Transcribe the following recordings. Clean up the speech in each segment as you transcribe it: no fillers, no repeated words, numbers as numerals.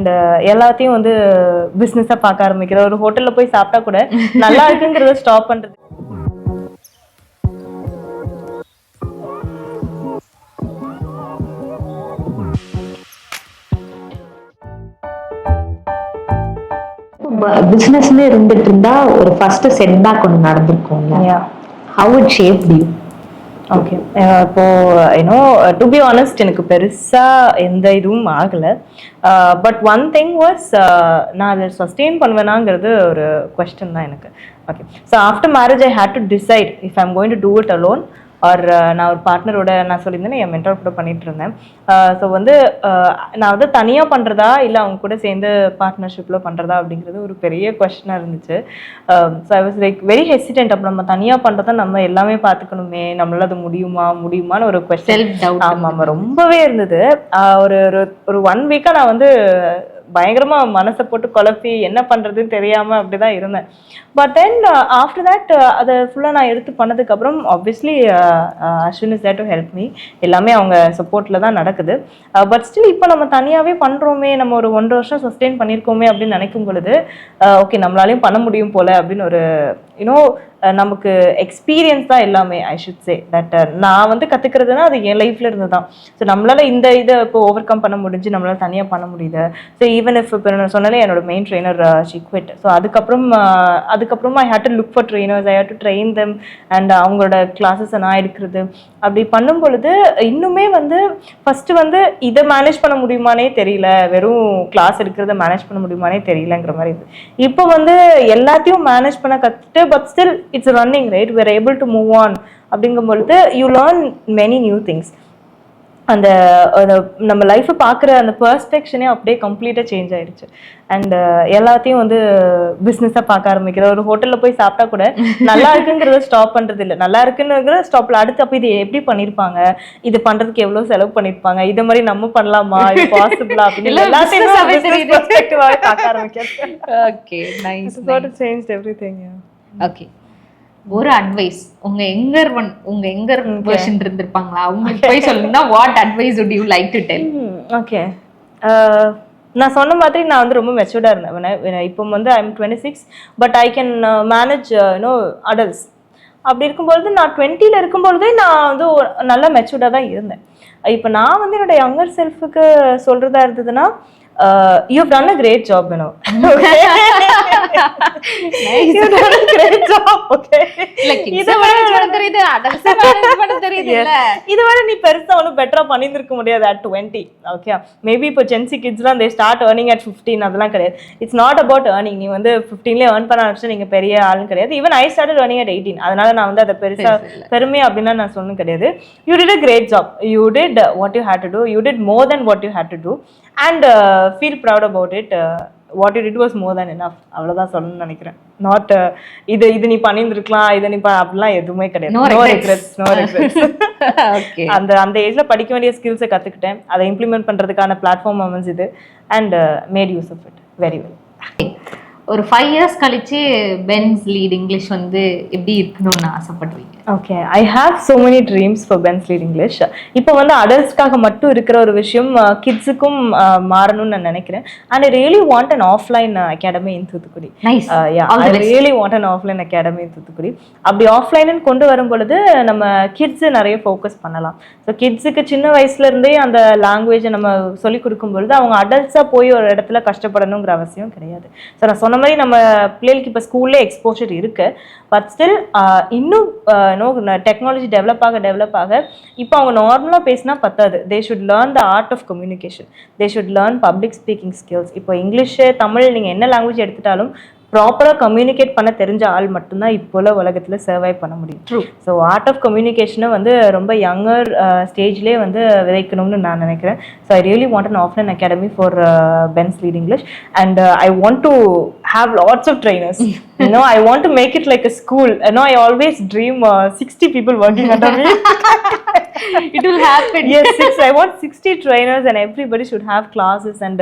And எல்லாத்தையும் வந்து பிஸ்னஸாக பார்க்க ஆரம்பிக்கிற. ஒரு ஹோட்டலில் போய் சாப்பிட்டா கூட நல்லா இருக்குங்கிறத ஸ்டாப் பண்ணுறது. பிசினஸ்ல இருந்துட்டு இருந்தா ஒரு ஃபர்ஸ்ட் செட் பேக் ஒன்று நடந்திருக்கும்ல. How it shaped you? Okay, இப்போ யூனோ டு பி ஆனஸ்ட் எனக்கு பெருசா எந்த இதுவும் ஆகலை. பட் ஒன் திங் வாஸ், நான் அதை சஸ்டெயின் பண்ணுவேனாங்கிறது ஒரு கொஸ்டின் தான் எனக்கு. Okay, so after marriage I had to decide if I'm going to do it alone or நான் ஒரு பார்ட்னரோட, நான் சொல்லியிருந்தேன் என் மென்டர் கூட பண்ணிட்டு இருந்தேன். ஸோ வந்து நான் வந்து தனியாக பண்ணுறதா இல்லை அவங்க கூட சேர்ந்து பார்ட்னர்ஷிப்பில் பண்ணுறதா அப்படிங்கிறது ஒரு பெரிய கொஸ்டினாக இருந்துச்சு. So I was like very hesitant. அப்போ நம்ம தனியாக பண்ணுறதா நம்ம எல்லாமே பார்த்துக்கணுமே, நம்மளால அது முடியுமான்னு ஒரு கொஸ்டின். ஆமாம், ரொம்பவே இருந்தது. ஒரு ஒரு 1 வீக்காக நான் வந்து பயங்கரமா மனசை போட்டு குழப்பி என்ன பண்றதுன்னு தெரியாம அப்படிதான் இருந்தேன். பட் தென் ஆஃப்டர் தட் அதை ஃபுல்லா நான் எடுத்து பண்ணதுக்கு அப்புறம் obviously Ashwin is there to help me. எல்லாமே அவங்க சப்போர்ட்ல தான் நடக்குது. பட் ஸ்டில் இப்போ நம்ம தனியாவே பண்றோமே, நம்ம ஒரு 1.5 வருஷம் சஸ்டெயின் பண்ணியிருக்கோமே அப்படின்னு நினைக்கும் பொழுது ஓகே நம்மளாலையும் பண்ண முடியும் போல அப்படின்னு ஒரு யூனோ நமக்கு எக்ஸ்பீரியன்ஸ் தான் எல்லாமே. ஐ ஷுட் சே தட் நான் வந்து கற்றுக்கிறதுனா அது என் லைஃப்ல இருந்து தான். ஸோ நம்மளால இந்த இதை இப்போ ஓவர் கம் பண்ண முடிஞ்சு, நம்மளால தனியாக பண்ண முடியுது. ஸோ ஈவன் இஃப் இப்போ நான் சொன்னாலே என்னோட main trainer she quit. So அதுக்கப்புறமா I had to look for trainers, I had to train them and அவங்களோட கிளாஸஸை நான் எடுக்கிறது. அப்படி பண்ணும் பொழுது இன்னுமே வந்து ஃபர்ஸ்ட் வந்து இதை மேனேஜ் பண்ண முடியுமானே தெரியல, வெறும் கிளாஸ் எடுக்கிறத மேனேஜ் பண்ண முடியுமானே தெரியலங்கிற மாதிரி இது. இப்போ வந்து எல்லாத்தையும் மேனேஜ் பண்ண கற்றுட்டு but still it's running, right? We are able to move on அப்படிங்கும் பொழுது you learn many new things. அந்த நம்ம லைஃப்பை பார்க்குற அந்த பெர்ஸ்பெக்ஷனே அப்படியே கம்ப்ளீட்டாக சேஞ்ச் ஆயிடுச்சு. அண்ட் எல்லாத்தையும் வந்து பிஸ்னஸாக பார்க்க ஆரம்பிக்கிற. ஒரு ஹோட்டலில் போய் சாப்பிட்டா கூட நல்லா இருக்குங்கிறத ஸ்டாப் பண்ணுறது இல்லை, நல்லா இருக்குங்கிறத ஸ்டாப்பில் அடுத்து அப்போ இது எப்படி பண்ணியிருப்பாங்க, இது பண்ணுறதுக்கு எவ்வளோ செலவு பண்ணியிருப்பாங்க, இதை மாதிரி நம்ம பண்ணலாமா, இது பாசிபிளா அப்படின்னு எல்லாத்தையும் பார்க்க ஆரம்பிக்கிறேன். Okay, nice. Change everything. Okay, ஒரு அட்வைஸ் உங்க எங்கர் வெர்ஷன் இருந்திருப்பாங்களா, அவங்களுக்கு போய் சொல்லுங்க. What advice would you like to tell? Okay, நான் சொன்ன மாதிரி நான் வந்து ரொம்ப மெச்சூர்டாக இருந்தேன். இப்போ வந்து I am 26 but I can manage you know adults. அப்படி இருக்கும்பொழுது நான் 20ல் இருக்கும்பொழுதே நான் வந்து நல்ல மெச்சூர்டாக தான் இருந்தேன். இப்போ நான் வந்து என்னோட யங்கர் செல்ஃபுக்கு சொல்றதா இருந்ததுன்னா, you've done a great job, you know. Okay. Nice. You've done a great job. Okay. இத வர தெரியுது, அடல்ஸ் மேனேஜ் பண்ண தெரியுது இல்ல. இத வர நீ பெருசா ஒன்னு பெட்டரா பண்ணிருக்க முடியாது at 20. Okay. Maybe இப்போ Gen Z kidsலாம் they start earning at 15. அதெல்லாம் கிடையாது. It's not about earning. நீ வந்து 15ல earn பண்ண ஆரம்பிச்சா நீங்க பெரிய ஆளுன்னு கிடையாது. Even I started earning at 18. அதனால நான் வந்து அத பெருசா பெருமை அப்படினா நான் சொன்னது கிடையாது. You did a great job. You did what you had to do. You did more than what you had to do. And feel proud about it. What you did was more than enough. அவ்வளவுதான் சொல்லணும்னு நினைக்கிறேன். Not இது நீ பண்ணியிருந்திருக்கலாம், இதை நீ அப்படிலாம் எதுவுமே கிடையாது. No regrets. ஓகே, அந்த ஏஜ்ல படிக்க வேண்டிய ஸ்கில்ஸை கத்துக்கிட்டேன், அதை இம்ப்ளிமெண்ட் பண்றதுக்கான பிளாட்ஃபார்ம் அமைஞ்சது. And made use of it very well. ஒரு 5 years கழிச்சு பென்ஸ் லீட் இங்கிலீஷ் வந்து எப்படி இருக்கணும்னு ஆசைப்படுறீங்க? Okay, I have so many dreams for Pens Lead English. இப்போ வந்து அடல்ட்ஸ்க்காக மட்டும் இருக்கிற ஒரு விஷயம் கிட்ஸுக்கும் மாறணும்னு நான் நினைக்கிறேன். And I really want an offline academy in Thoothukudi. I really want an offline academy இன் தூத்துக்குடி. அப்படி ஆஃப்லைன்னு கொண்டு வரும் பொழுது நம்ம கிட்ஸ் நிறைய ஃபோக்கஸ் பண்ணலாம். ஸோ கிட்ஸுக்கு சின்ன வயசுல இருந்தே அந்த லாங்குவேஜை நம்ம சொல்லிக் கொடுக்கும் பொழுது அவங்க அடல்ட்ஸாக போய் ஒரு இடத்துல கஷ்டப்படணுங்கிற அவசியம் கிடையாது. ஸோ நான் சொன்ன மாதிரி நம்ம பிள்ளைகளுக்கு இப்போ ஸ்கூல்லே எக்ஸ்போஷர் இருக்கு. பட் ஸ்டில் இன்னும் டெக்னாலஜி டெவலப் ஆக இப்போ அவங்க நார்மலாக பேசினா பத்தாது. They should learn the art of communication. They should learn public speaking skills. இப்போ இங்கிலீஷு தமிழ் நீங்கள் என்ன லாங்குவேஜ் எடுத்துட்டாலும் ப்ராப்பராக கம்யூனிகேட் பண்ண தெரிஞ்ச ஆள் மட்டும்தான் இப்போல உலகத்தில் சர்வை பண்ண முடியும். ஸோ ஆர்ட் ஆஃப் கம்யூனிகேஷனை வந்து ரொம்ப யங்கர் ஸ்டேஜ்லேயே வந்து விதைக்கணும்னு நான் நினைக்கிறேன். So I really want an offline academy for Pens Lead English. And I want to have lots of trainers. You know, I want to make it like a school. You know, I always dream 60 people working under me. It will happen. Yes, I want 60 trainers and everybody should have classes. And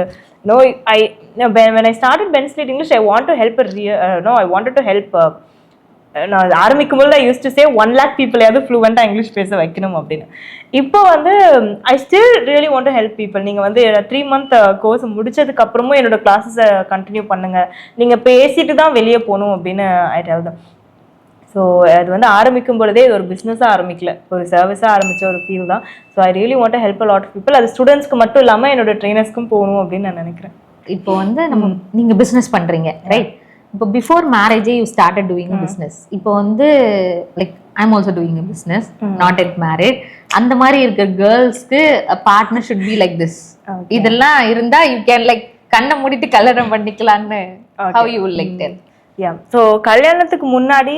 when I started Ben's Lead English, I want to help I wanted to help நான் ஆரம்பிக்கும்போது I use to say 1 lakh பீப்புளையாவது ஃப்ளூவெண்ட்டாக English பேச வைக்கணும் அப்படின்னு. இப்போ வந்து I still really want to help people. நீங்கள் வந்து 3 month கோர்ஸ் முடிச்சதுக்கு அப்புறமும் என்னோட கிளாஸஸை கண்டினியூ பண்ணுங்க, நீங்கள் பேசிட்டு தான் வெளியே போகணும் அப்படின்னு ஐ டெல் தம். ஸோ அது வந்து ஆரம்பிக்கும் பொழுதே இது ஒரு பிஸ்னஸாக ஆரம்பிக்கல, ஒரு சர்வீஸாக ஆரம்பித்த ஒரு ஃபீல் தான். So I really want to help a lot of people. அது ஸ்டூடெண்ட்ஸ்க்கு மட்டும் இல்லாமல் என்னோட ட்ரெயினர்ஸ்க்கும் போகணும் அப்படின்னு நான் நினைக்கிறேன். இப்போ வந்து நீங்க பிசினஸ் பண்றீங்க ரைட்? இப்போ பிஃபோர் மேரேஜே யூ ஸ்டார்டட் டூயிங் பிசினஸ். இப்போ வந்து like I am also doing business, not yet married. அந்த மாதிரி இருக்கிற கேர்ள்ஸ்க்கு partner should be like this. இதெல்லாம் இருந்தா யூ கேன் லைக் கண்ணை மூடிட்டு கல்யாணம் பண்ணிக்கலாம்னு how you will like tell? So கல்யாணத்துக்கு முன்னாடி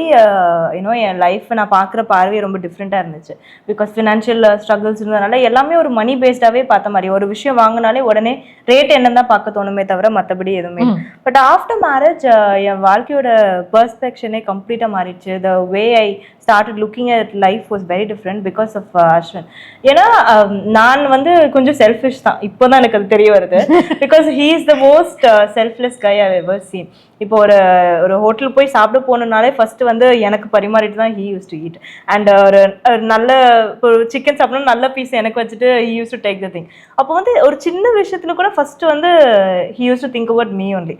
யூனோ என் லைஃப் நான் பார்க்குற பார்வை ரொம்ப டிஃப்ரெண்ட்டாக இருந்துச்சு. பிகாஸ் ஃபினான்ஷியல் ஸ்ட்ரகிள்ஸ் இருந்ததுனால எல்லாமே ஒரு மணி பேஸ்டாகவே பார்த்த மாதிரி, ஒரு விஷயம் வாங்கினாலே உடனே ரேட் என்னன்னு தான் பார்க்க தோணுமே தவிர மற்றபடி எதுவுமே. பட் ஆஃப்டர் மேரேஜ் என் வாழ்க்கையோட பெர்ஸ்பெக்ஷனே கம்ப்ளீட்டாக மாறிடுச்சு. The way I started looking at life was very different because of Ashwin. ஏன்னா நான் வந்து கொஞ்சம் செல்ஃபிஷ் தான், இப்போ தான் எனக்கு அது தெரிய வருது. Because he is the most selfless guy I ever seen. இப்போ ஒரு ஹோட்டல் போய் சாப்பிட போகணுன்னாலே ஃபர்ஸ்ட் வந்து எனக்கு பரிமாறிட்டு தான் he used to eat. And ஒரு நல்ல இப்போ சிக்கன் சாப்பிடணும் நல்ல பீஸ் எனக்கு வச்சுட்டு he used to take the thing. அப்போ வந்து ஒரு சின்ன விஷயத்துல கூட ஃபர்ஸ்ட் வந்து he used to think about me only.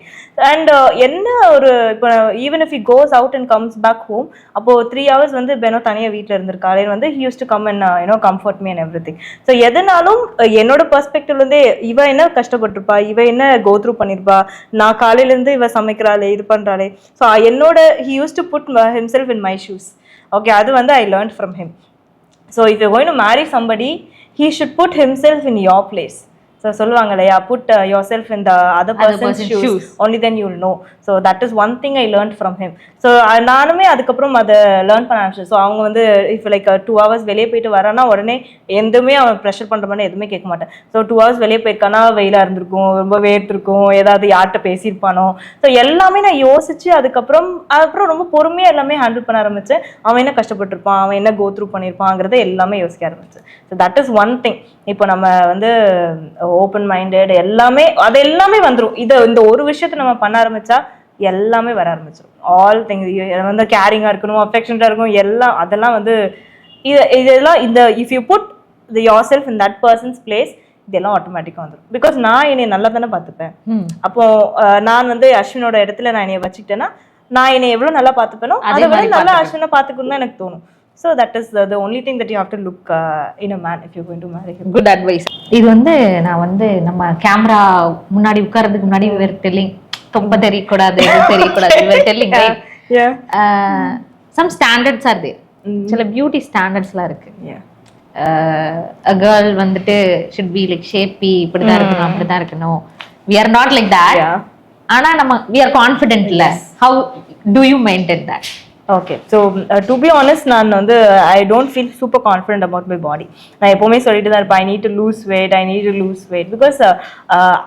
And என்ன ஒரு இப்போ even if he goes out and comes back home, அப்போ 3 hours வந்து பெனோ தனியாக வீட்டில் இருந்திருக்காளே வந்து he used to come and you know comfort me and every thing. So எதனாலும் என்னோட பெர்ஸ்பெக்டிவ்லேருந்தே இவ என்ன கஷ்டப்பட்டிருப்பா, இவ என்ன கோ த்ரூ பண்ணியிருப்பா, நான் காலையிலேருந்து இவ சமைக்கிறாளே இது பண்ணுறாளே. ஸோ என்னோட he used to put himself in my shoes. Okay, அது வந்து I learn from him. So if you going to marry somebody he should put himself in your place. So சொல்லுவாங்க இல்லையா, put yourself in the other person's shoes only then you will know. So that is one thing I learn from him. So நானுமே அதுக்கப்புறம் அதை learn பண்ண ஆரம்பிச்சேன். So அவங்க வந்து if like 2 hours வெளியே போயிட்டு வரானா உடனே எதுவுமே அவன் ப்ரெஷர் பண்ணுற மாதிரி எதுவுமே கேட்க மாட்டேன். ஸோ 2 hours வெளியே போயிருக்கானா வெயிலாக இருந்திருக்கும், ரொம்ப வேர்த்திருக்கும், ஏதாவது யார்கிட்ட பேசியிருப்பானோ. ஸோ எல்லாமே நான் யோசிச்சு அதுக்கப்புறம் ரொம்ப பொறுமையாக எல்லாமே ஹேண்டில் பண்ண ஆரம்பித்தேன். அவன் என்ன கஷ்டப்பட்டிருப்பான், அவன் என்ன கோ த்ரூ பண்ணியிருப்பாங்கிறத எல்லாமே யோசிக்க ஆரம்பிச்சேன். So that is one thing. இப்போ நம்ம வந்து ஓப்பன் மைண்டட் எல்லாமே அது எல்லாமே வந்துடும். இந்த ஒரு விஷயத்தை நம்ம பண்ண ஆரம்பிச்சா எல்லாமே வர ஆரம்பிச்சிடும். ஆல் திங்ஸ் வந்து கேரிங்காக இருக்கணும், அஃபெக்ஷனட்டாக இருக்கணும், எல்லாம் அதெல்லாம் வந்து இதெல்லாம் இந்த if you put yourself in that person's place இதெல்லாம் ஆட்டோமேட்டிக்காக வந்துடும். பிகாஸ் நான் என்னை நல்லா தானே பார்த்துப்பேன். அப்போ நான் வந்து அஸ்வினோட இடத்துல நான் என்னைய வச்சுக்கிட்டேன்னா நான் என்னை எவ்வளோ நல்லா பார்த்துப்பேனோ அதை விட நல்லா அஸ்வினை பார்த்துக்கணும்னு தான் எனக்கு தோணும். So that is the only thing that you have to look in a man if you're going to marry him. Good advice. இது வந்து நான் வந்து நம்ம கேமரா முன்னாடி உட்கார்றதுக்கு முன்னாடி we were telling தொப்ப தெரியக்கூடாது, இது தெரியக்கூடாது, we were telling right? Yeah. Some standards are there. சில பியூட்டி ஸ்டாண்டர்ட்ஸ்லாம் இருக்கு. Yeah. A girl வந்துட்டு should be like shapey, இப்படிதான் இருக்கணும் அப்படிதான் இருக்கணும். We are not like that. Yeah. ஆனா நம்ம we are confident இல்ல. How do you maintain that? Okay, so to be honest, நான் வந்து I don't feel super confident about my body. நான் எப்பவுமே சொல்லிட்டு தான் இருப்பேன், I need to lose weight because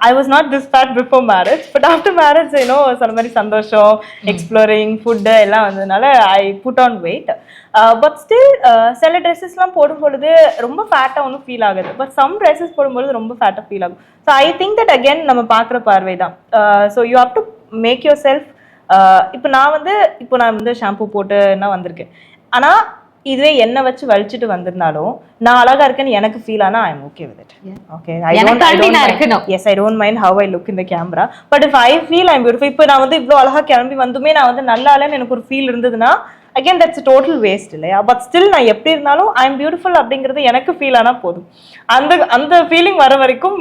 I was not this fat before marriage, but after marriage you know சொன்ன மாதிரி சந்தோஷம், exploring, food எல்லாம் வந்ததுனால I put on weight. But still சில ட்ரெஸ்ஸஸ்லாம் போடும் பொழுது ரொம்ப ஃபேட்டாக ஒன்றும் ஃபீல் ஆகுது, பட் சம் ட்ரெஸ்ஸஸ் போடும்பொழுது ரொம்ப ஃபேட்டாக ஃபீல் ஆகும். So I think that again நம்ம பார்க்குற பார்வை தான். So you have to make yourself. இப்போ நான் வந்து ஷாம்பு போட்டு நான் வந்திருக்கேன், ஆனால் இதுவே எண்ணெய் வச்சு வலிச்சுட்டு வந்திருந்தாலும் நான் அழகா இருக்கேன்னு எனக்கு ஃபீல் ஆனா I am okay with it. Okay, I don't mind how I look in the camera, but if I feel I am beautiful. இப்போ நான் வந்து இவ்வளோ அழகா கிளம்பி வந்துமே நான் வந்து நல்லா இல்லைன்னு எனக்கு ஒரு ஃபீல் இருந்ததுன்னா again that's a total waste இல்லையா? பட் ஸ்டில் நான் எப்படி இருந்தாலும் ஐ எம் பியூட்டிஃபுல் அப்படிங்கிறது எனக்கு ஃபீல் ஆனால் போதும். அந்த ஃபீலிங் வர வரைக்கும்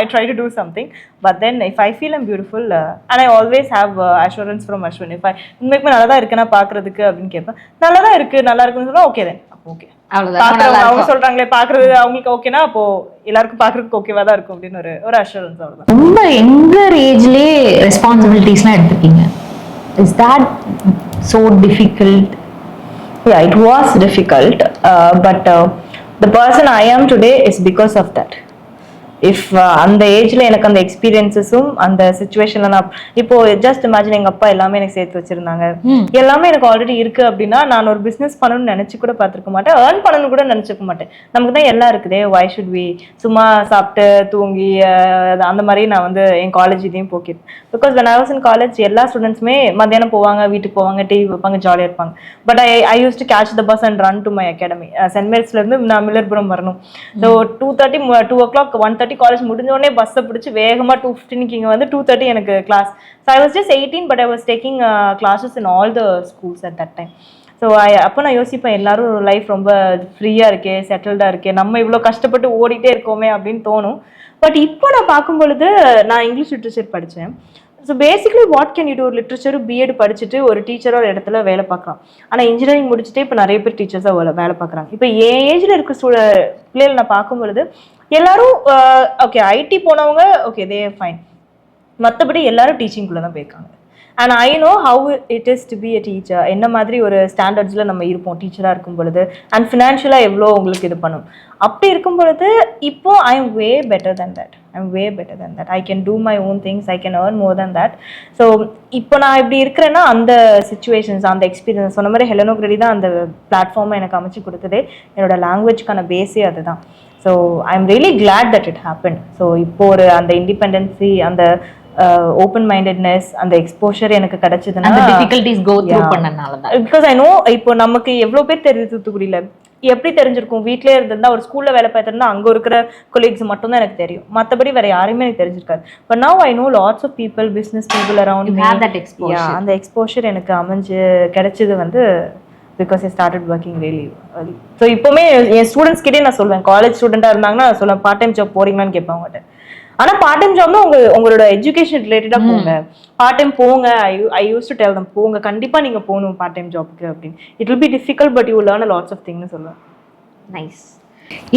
I try to do something. But then if I feel I'm beautiful and I always have assurance from Ashwin. If I உண்மைக்குமே நல்லா தான் இருக்குன்னா பார்க்கறதுக்கு அப்படின்னு கேட்பேன், நல்லா இருக்குன்னு சொன்னா ஓகே தென் ஓகே. அவங்க சொல்றாங்களே பாக்குறது அவங்களுக்கு ஓகேனா அப்போ எல்லாருக்கும் பாக்குறதுக்கு ஓகேவா தான் இருக்கும் அப்படின்னு ஒரு அஷூரன்ஸ். அவ்வளவுதான். ரொம்ப எங்கர் ஏஜ்லயே ரெஸ்பான்சிபிலிட்டிஸ்லாம் எடுத்துப்பீங்க. Is that so difficult? Yeah, it was difficult, but the person I am today is because of that. If அந்த ஏஜ்ல எனக்கு அந்த எக்ஸ்பீரியன்ஸஸும் அந்த சுச்சுவேஷன்ல நான் இப்போ ஜஸ்ட் இமேஜின் எங்க அப்பா எல்லாமே எனக்கு சேர்த்து வச்சிருந்தாங்க, எல்லாமே எனக்கு ஆல்ரெடி இருக்கு அப்படின்னா நான் ஒரு பிசினஸ் பண்ணணும்னு நினைச்சு கூட பார்த்திருக்க மாட்டேன், ஏர்ன் பண்ணணும்னு கூட நினைச்சிருக்க மாட்டேன். நமக்கு தான் எல்லாம் இருக்குதே, why should we சும்மா சாப்பிட்டு தூங்கி அந்த மாதிரி நான் வந்து என் காலேஜ் இதையும் போக்கிட்டேன். Because when I was in college எல்லா ஸ்டூடெண்ட்ஸுமே மத்தியானம் போவாங்க, வீட்டுக்கு போவாங்க, டிவி வைப்பாங்க, ஜாலியாக இருப்பாங்க. But I use to catch the bus and run to my academy. Saint மேரிஸ்ல இருந்து நான் மில்லர்புரம் வரணும். ஸோ 2:30 1:30 காலேஜ் முடிஞ்ச உடனே பஸ்ஸை பிடிச்சி வேகமாக 2:15 இங்கே வந்து 2:30 எனக்கு class. So I was just 18 but I was taking classes in all the schools at that time. So அப்போ நான் யோசிப்பேன், எல்லாரும் லைஃப் ரொம்ப ஃப்ரீயாக இருக்கே, செட்டில்டாக இருக்கே, நம்ம இவ்வளோ கஷ்டப்பட்டு ஓடிட்டே இருக்கோமே அப்படின்னு தோணும். பட் இப்போ நான் பார்க்கும் பொழுது நான் இங்கிலீஷ் லிட்ரேச்சர் படித்தேன். So basically what can you do, literature BEd படிச்சுட்டு ஒரு டீச்சராக இடத்துல வேலை பார்க்கலாம். ஆனால் இன்ஜினியரிங் முடிச்சுட்டு இப்போ நிறைய பேர் டீச்சர்ஸாக வேலை பார்க்குறாங்க. இப்போ என் ஏஜில் இருக்க பிள்ளைகள் நான் பார்க்கும் பொழுது எல்லாரும் ஓகே ஐடி போனவங்க ஓகே தே ஃபைன், மற்றபடி எல்லாரும் டீச்சிங்குள்ளே தான் போயிருக்காங்க. And I know how it is to be a teacher, என்ன மாதிரி ஒரு ஸ்டாண்டர்ட்ஸில் நம்ம இருப்போம் டீச்சராக இருக்கும் பொழுது, அண்ட் ஃபினான்ஷியலாக எவ்வளோ உங்களுக்கு இது பண்ணும். அப்படி இருக்கும் பொழுது இப்போ I am way better than that, I can do my own things, I can earn more than that. So இப்போ நான் இப்படி இருக்கிறேன்னா அந்த சுச்சுவேஷன்ஸ், அந்த எக்ஸ்பீரியன்ஸ் சொன்ன மாதிரி ஹெலனோ கிரெடி தான் அந்த பிளாட்ஃபார்மை எனக்கு அமைச்சு கொடுத்ததே, என்னோட லாங்குவேஜ்க்கான பேஸே அதுதான். So I am really glad that it happen. So இப்போ ஒரு அந்த இண்டிபெண்டன்சி, அந்த ஓப்பன் மைண்டட்னஸ், அந்த எக்ஸ்போஷர் எனக்கு கிடைச்சதுன்னா பிகாஸ் ஐ நோ இப்போ நமக்கு எவ்வளோ பேர் தெரியுது தூத்துக்குடியில், எப்படி தெரிஞ்சிருக்கும், வீட்டிலே இருந்திருந்தா ஒரு ஸ்கூல்ல வேலை பார்த்திருந்தா அங்கே இருக்கிற கொலீக்ஸ் மட்டும் தான் எனக்கு தெரியும், மற்றபடி வேற யாருமே எனக்கு தெரிஞ்சிருக்காது. But now I know lots of people, business people around, அந்த எக்ஸ்போஷர் எனக்கு அமைஞ்சு கிடைச்சது வந்து because I started working really early. So இப்போவுமே என் ஸ்டூடெண்ட்ஸ் கிட்டே நான் சொல்லுவேன், காலேஜ் ஸ்டூடெண்ட்டாக இருந்தாங்கன்னா நான் சொல்லுவேன் பார்ட் டைம் ஜாப் போறீங்களான்னு கேட்பேன் அவங்ககிட்ட. ஆனா பார்ட் டைம் ஜாப்னா உங்களோட எஜுகேஷன் ரிலேட்டடா போங்க, பார்ட் டைம் போங்க. ஐ யூஸ் டு டெல் தம் போங்க, கண்டிப்பா நீங்க போகணும் பார்ட் டைம் ஜாப்க்கு அப்படின்னு. It will be difficult but you will learn a lots of things சொல்லுவேன். நைஸ்.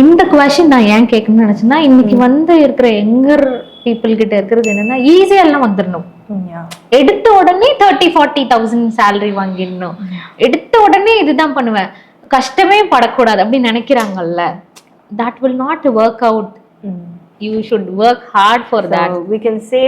இந்த क्वेश्चन நான் ஏன் கேட்கணும்னு நினைச்சேன்னா, இன்னைக்கு வந்து இருக்கிற யங்கர் பீப்புள் கிட்ட இருக்கிறது என்னன்னா, ஈஸியா எல்லாம் வந்துடணும், எடுத்த உடனே 30,000-40,000 சேலரி வாங்கிடணும், எடுத்த உடனே இதுதான் பண்ணுவேன், கஷ்டமே படக்கூடாது அப்படின்னு நினைக்கிறாங்கல்ல. that will not work out. You should work hard for that. So we can say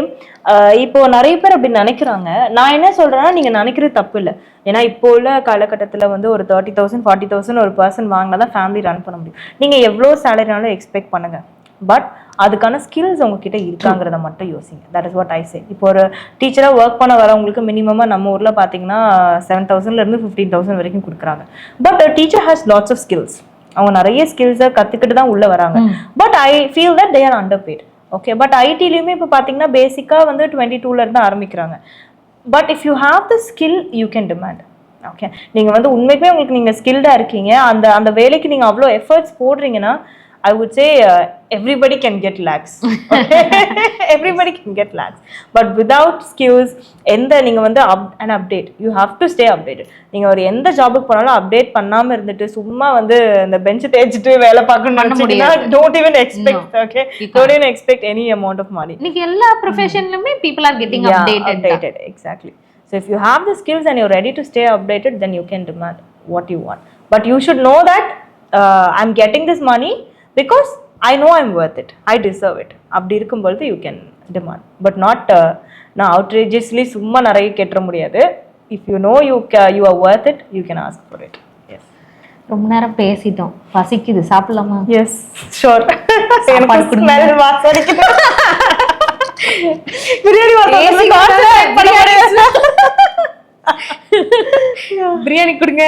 இப்போ நிறைய பேர் அப்படி நினைக்கிறாங்க. நான் என்ன சொல்றேன்னா, நீங்க நினைக்கிறது தப்பு இல்லை. ஏன்னா இப்போ உள்ள காலகட்டத்தில் வந்து ஒரு 30,000-40,000 ஒரு பர்சன் வாங்கினா தான் ஃபேமிலி ரன் பண்ண முடியும். நீங்க எவ்வளோ சேலரினாலும் எக்ஸ்பெக்ட் பண்ணுங்க, பட் அதுக்கான ஸ்கில்ஸ் உங்ககிட்ட இருக்காங்கிறத மட்டும் யோசிங்க. தட் இஸ் வாட் ஐ சே. இப்போ ஒரு டீச்சராக ஒர்க் பண்ண வரவங்களுக்கு மினிமமாக நம்ம ஊரில் பார்த்தீங்கன்னா 7,000 15,000 வரைக்கும் கொடுக்குறாங்க. But teacher has lots of skills, அவங்க நிறைய ஸ்கில்ஸை கற்றுக்கிட்டு தான் உள்ளே வராங்க. But I feel that they are underpaid. Okay, but ஐடிலையுமே இப்போ பார்த்தீங்கன்னா பேசிக்காக வந்து 22 இருந்து ஆரம்பிக்கிறாங்க. But if you have the skill you can demand. Okay, நீங்கள் வந்து உண்மைக்குமே உங்களுக்கு நீங்கள் ஸ்கில்டாக இருக்கீங்க, அந்த வேலைக்கு நீங்கள் அவ்வளோ efforts போடுறீங்கன்னா, I would say everybody can get lakhs. Everybody can get lakhs. But without skills, நீங்க வந்து an update. You have to stay updated. நீங்க ஒரு எந்த ஜாபுக்கு போனாலும் அப்டேட் பண்ணாம இருந்துட்டு சும்மா வந்து இந்த பெஞ்ச் தேய்ச்சிட்டு வேலை பார்க்கணும்னு நினைச்சீங்கன்னா don't even expect. Okay, don't even expect any amount of money. இன்னைக்கு எல்லா ப்ரொஃபஷன்லயுமே people are getting updated. Exactly. So if you have the skills and you're ready to stay updated, then you can demand what you want. But you should know that I'm getting this money because I know I'm worth it, I deserve it. அப்படி இருக்கும்போது you can demand, but not நான் outrageously சும்மா நிறைய கேட்ற முடியாது. If you know you are worth it, you can ask for it. Yes. ரொம்ப நேரம் பேசிட்டோம், பசிக்குது, சாப்பிடலாமா? Yes, sure. எனக்கு ஸ்மெல் வாசடிக்குது. பிரியாணி பிரியாணி கொடுங்க.